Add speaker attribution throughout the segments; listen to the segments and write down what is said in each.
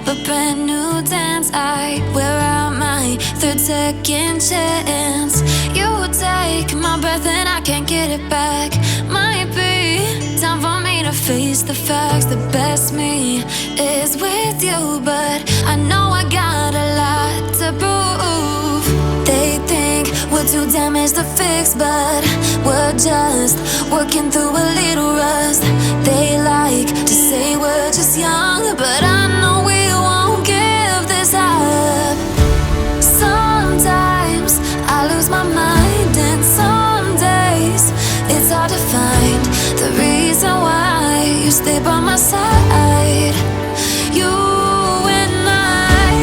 Speaker 1: a brand new dance. I wear out my third second chance. You take my breath and I can't get it back. Might be time for me to face the facts. The best me is with you, but I know I got a lot to prove. They think we're too damaged to fix, but we're just working through a little rust. They like to say we're just young, but I know we won't give this up. Sometimes I lose my mind, and some days it's hard to find the reason why you stay by my side. You and I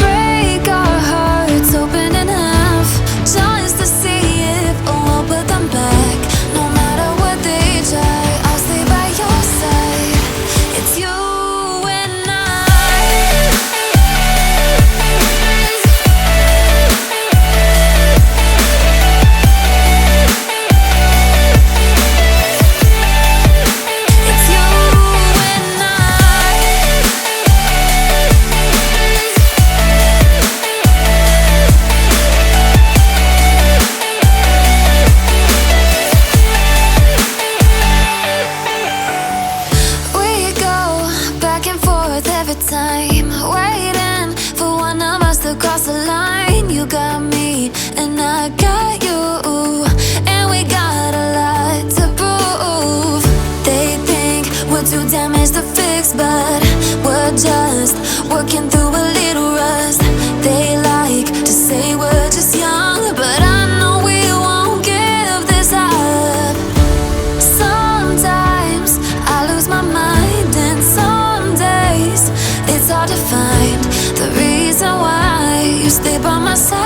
Speaker 1: break our hearts open in half, just to see if we'll put them back. No matter what they try, I'll stay by your side. It's you and I. It's you and I. We go back and forth every time, waiting for one of us to cross the line. You got me and I got you, and we got a lot to prove. They think we're too damaged to fix, but we're just working through a little rust. They like to say we're just young, but I know we won't give this up. Sometimes I lose my mind, and some days it's hard to find the reason why you stay by my side.